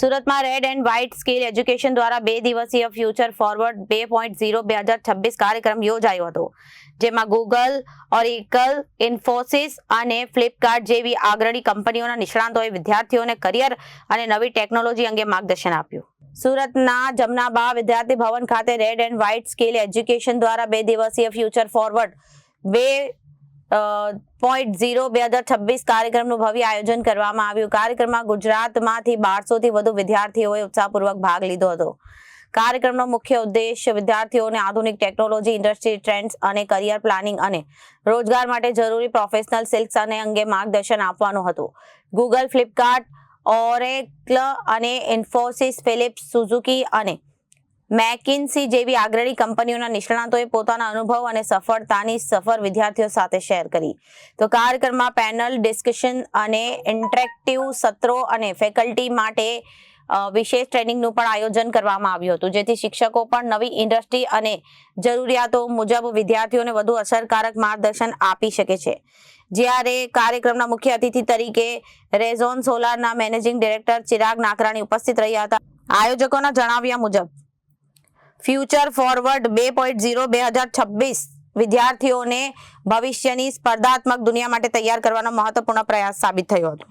સુરતમાં red and White Skill education દ્વારા 2 દિવસીય ફ્યુચર ફોરવર્ડ 2.0 2026 કાર્યક્રમ યોજાયો હતો, જેમાં ગૂગલ, ઓરેકલ, ઇન્ફોસિસ અને ફ્લિપકાર્ટ જેવી અગ્રણી કંપનીઓના નિષ્ણાતોએ વિદ્યાર્થીઓને કરિયર અને નવી ટેકનોલોજી અંગે માર્ગદર્શન આપ્યું. સુરતના જમનાબા વિદ્યાર્થી ભવન ખાતે red and White Skill education દ્વારા 2 દિવસીય ફ્યુચર ફોરવર્ડ 2.0 2026 કાર્યક્રમનું ભવ્ય આયોજન કરવામાં આવ્યું. કાર્યક્રમમાં ગુજરાતમાંથી 1200 થી વધુ વિદ્યાર્થીઓએ ઉત્સાહપૂર્વક ભાગ લીધો હતો. કાર્યક્રમનો મુખ્ય ઉદ્દેશ વિદ્યાર્થીઓને આધુનિક ટેકનોલોજી, ઇન્ડસ્ટ્રી ટ્રેન્ડ્સ અને કરિયર પ્લાનિંગ અને રોજગાર માટે જરૂરી પ્રોફેશનલ સ્કિલ્સ અંગે માર્ગદર્શન આપવાનું હતું. ગૂગલ, ફ્લિપકાર્ટ, ઓરેકલ અને ઇન્ફોસિસ, ફિલિપ્સ, સુઝુકી અને મેકિન્સી જેવી અગ્રણી કંપનીઓના નિષ્ણાતોએ પોતાના અનુભવ અને સફળતાની સફર વિદ્યાર્થીઓ સાથે શેર કરી. તો કાર્યક્રમમાં પેનલ ડિસ્કશન અને ઇન્ટરેક્ટિવ સત્રો અને ફેકલ્ટી માટે વિશેષ ટ્રેનિંગનું પણ આયોજન કરવામાં આવ્યું હતું, જેથી શિક્ષકો પણ નવી ઇન્ડસ્ટ્રી અને જરૂરિયાતો મુજબ વિદ્યાર્થીઓને વધુ અસરકારક માર્ગદર્શન આપી શકે છે. જ્યારે કાર્યક્રમના મુખ્ય અતિથિ તરીકે રેઝોન સોલારના મેનેજિંગ ડિરેક્ટર ચિરાગ નાકરાણી ઉપસ્થિત રહ્યા હતા. આયોજકોના જણાવ્યા મુજબ ફ્યુચર ફોરવર્ડ 2.0 2026 વિદ્યાર્થીઓને ભવિષ્યની સ્પર્ધાત્મક દુનિયા માટે તૈયાર કરવાનો મહત્વપૂર્ણ પ્રયાસ સાબિત થયો હતો.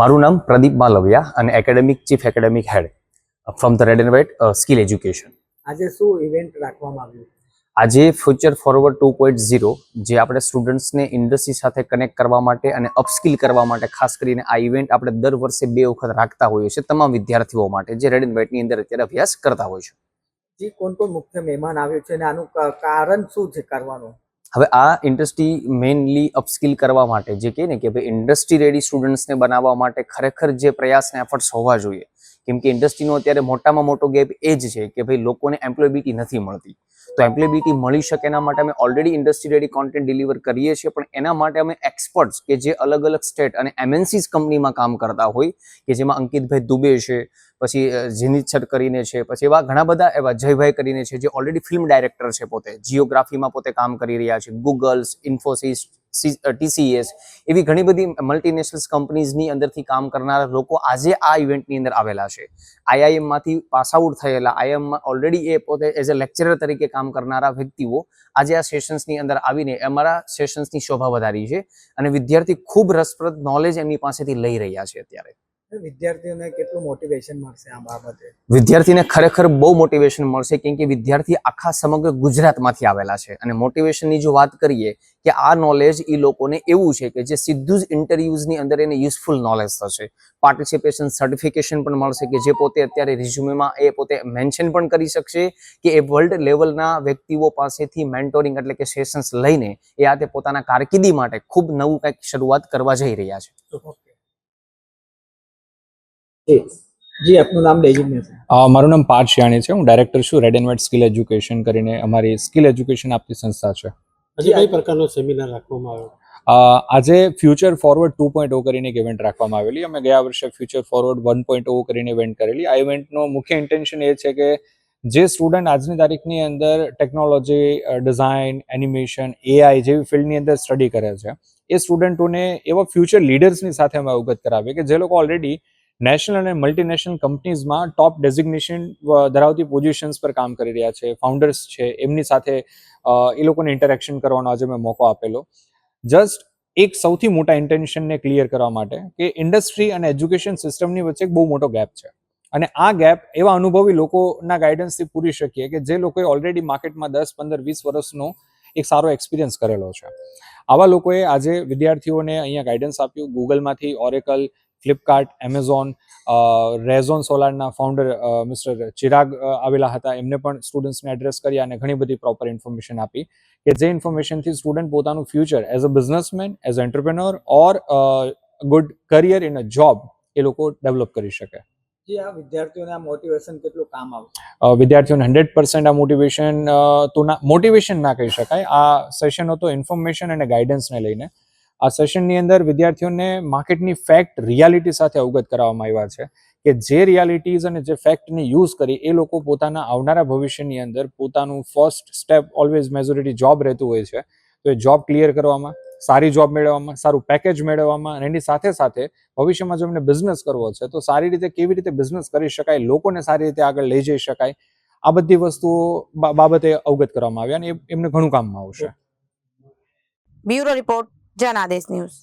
મારું નામ પ્રદીપ માલવિયા અને academic chief academic head from the Red and White Skill Education. આજે શું ઇવેન્ટ રાખવામાં આવ્યું? આજે ફ્યુચર ફોરવર્ડ 2.0 જે આપણે સ્ટુડન્ટ્સને ઇન્ડસ્ટ્રી સાથે કનેક્ટ કરવા માટે અને અપસ્કિલ કરવા માટે ખાસ કરીને આ ઇવેન્ટ આપણે દર વર્ષે 2 વખત રાખતા હોઈએ છીએ તમામ વિદ્યાર્થીઓ માટે જે રેડ એન્ડ વ્હાઇટની અંદર અત્યારે અભ્યાસ કરતા હોય છે. જી, કોણ મુખ્ય મહેમાન આવ્યું છે અને આનું કારણ શું છે કરવાનું? હવે આ ઇન્ડસ્ટ્રી મેઇનલી અપસ્કિલ કરવા માટે જે કહે ને કે ભાઈ ઇન્ડસ્ટ્રી રેડી સ્ટુડન્ટ્સને બનાવવા માટે ખરેખર જે પ્રયાસ ને એફર્ટ્સ હોવા જોઈએ, કેમ કે ઇન્ડસ્ટ્રીનો અત્યારે મોટામાં મોટો ગેપ એ જ છે કે ભાઈ લોકોને એમ્પ્લોયબિલિટી નથી મળતી. તો એમ્પ્લોયબિલિટી મળી શકે એના માટે અમે already industry ready content deliver કરીએ છીએ, પણ એના માટે અમે એક્સપર્ટ્સ કે જે અલગ અલગ સ્ટેટ અને MNCs કંપનીમાં કામ કરતા હોય કે જેમાં અંકિતભાઈ દુબે છે, પછી જીનિત છટ કરીને છે, પછી એવા ઘણા બધા એવા જયભાઈ કરીને છે જે ઓલરેડી ફિલ્મ ડાયરેક્ટર છે, પોતે જિયોગ્રાફીમાં પોતે કામ કરી રહ્યા છે, ગૂગલ્સ, ઇન્ફોસિસ, TCS એવી ઘણી બધી મલ્ટીનેશનલ કંપનીઝની અંદરથી કામ કરનારા લોકો આજે આ ઇવેન્ટની અંદર આવેલા છે. IIM માંથી પાસ આઉટ થયેલા, IIMમાં ઓલરેડી એ પોતે એઝ અ લેક્ચરર તરીકે કામ કરનારા વ્યક્તિઓ આજે આ સેશન્સની અંદર આવીને અમારા સેશન્સની શોભા વધારી છે અને વિદ્યાર્થી ખૂબ રસપ્રદ નોલેજ એમની પાસેથી લઈ રહ્યા છે. અત્યારે વિદ્યાર્થીઓને કેટલું મોટિવેશન મળશે આ બાબતે? વિદ્યાર્થીને ખરેખર બહુ મોટિવેશન મળશે, કેમ કે વિદ્યાર્થી આખા સમગ્ર ગુજરાતમાંથી આવેલા છે અને મોટિવેશનની જો વાત કરીએ કે આ નોલેજ એ લોકોને એવું છે કે જે સીધું જ ઇન્ટરવ્યુઝની અંદર એને યુઝફુલ નોલેજ થશે. પાર્ટિસિપેશન સર્ટિફિકેશન પણ મળશે કે જે પોતે અત્યારે રિઝ્યુમેમાં એ પોતે મેન્શન પણ કરી શકશે કે એ વર્લ્ડ લેવલના વ્યક્તિઓ પાસેથી મેન્ટોરિંગ એટલે કે સેશન્સ લઈને એ આ તે પોતાના કારકિર્દી માટે ખૂબ નવું કંઈક શરૂઆત કરવા જઈ રહ્યા છે. જી, આપનું નામ ડેઝિગ્નેશન? મારું નામ પાર્થ શિયાણી છે. હું ડાયરેક્ટર છું red and White Skill education કરીને અમારી સ્કિલ એજ્યુકેશન આપતી સંસ્થા છે. આજે કઈ પ્રકારનો સેમિનાર રાખવામાં આવ્યો? આજે ફ્યુચર ફોરવર્ડ 2.0 કરીને એક ઇવેન્ટ રાખવામાં આવેલી. અમે ગયા વર્ષે ફ્યુચર ફોરવર્ડ 1.0 કરીને ઇવેન્ટ કરેલી. આ ઇવેન્ટનો મુખ્ય ઇન્ટેન્શન એ છે કે જે સ્ટુડન્ટ આજની તારીખની અંદર ટેકનોલોજી, ડિઝાઇન, એનિમેશન, AI જેવી ફિલ્ડની અંદર સ્ટડી કરે છે એ સ્ટુડન્ટોને એવા ફ્યુચર લીડર્સની સાથે અમે અવગત કરાવીએ કે જે લોકો ઓલરેડી નેશનલ અને મલ્ટીનેશનલ કંપનીઝમાં ટોપ ડેઝિગ્નેશન ધરાવતી પોઝિશન્સ પર કામ કરી રહ્યા છે, ફાઉન્ડર્સ છે, એમની સાથે એ લોકોને ઇન્ટરેક્શન કરવાનો આજે મેં મોકો આપેલો. જસ્ટ એક સૌથી મોટા ઇન્ટેન્શનને ક્લિયર કરવા માટે કે ઇન્ડસ્ટ્રી અને એજ્યુકેશન સિસ્ટમની વચ્ચે એક બહુ મોટો ગેપ છે અને આ ગેપ એવા અનુભવી લોકોના ગાઈડન્સથી પૂરી શકીએ કે જે લોકોએ ઓલરેડી માર્કેટમાં 10, 15, 20 વર્ષનો એક સારો એક્સપિરિયન્સ કરેલો છે. આવા લોકોએ આજે વિદ્યાર્થીઓને અહીંયા ગાઈડન્સ આપ્યું. ગૂગલમાંથી ઓરેકલ, ફ્લિપકાર્ટ, એમેઝોન, રેઝોન સોલારના ફાઉન્ડર મિસ્ટર ચિરાગ આવેલા હતા. એમને પણ સ્ટુડન્ટ્સને એડ્રેસ કર્યા અને ઘણી બધી પ્રોપર ઇન્ફોર્મેશન આપી કે જે ઇન્ફોર્મેશનથી સ્ટુડન્ટ પોતાનું future as a businessman, as a entrepreneur or good career in a job એ લોકો ડેવલપ કરી શકે. જી, આ વિદ્યાર્થીઓને આ મોટિવેશન કેટલું કામ આવે? વિદ્યાર્થીઓને 100% આ મોટિવેશન ના કહી શકાય. આ સેશન હતો ઇન્ફોર્મેશન અને ગાઈડન્સને લઈને. આ સેશનની અંદર વિદ્યાર્થીઓને માર્કેટની ફેક્ટ, રિયાલિટી સાથે અવગત કરાવવામાં આવ્યા છે કે જે રિયાલિટીઝ અને જે ફેક્ટને યુઝ કરી એ લોકો પોતાના આવનારા ભવિષ્યની અંદર પોતાનું first step always majority job રહેતું હોય છે, તો એ જોબ ક્લિયર કરવામાં, સારી જોબ મેળવવામાં, સારું પેકેજ મેળવવામાં, અને એની સાથે સાથે ભવિષ્યમાં જો એમને બિઝનેસ કરવો છે તો સારી રીતે કેવી રીતે બિઝનેસ કરી શકાય, લોકોને સારી રીતે આગળ લઈ જઈ શકાય, આ બધી વસ્તુઓ બાબતે અવગત કરવામાં આવ્યા અને એમને ઘણું કામમાં આવશે. Bureau report, Janadesh news.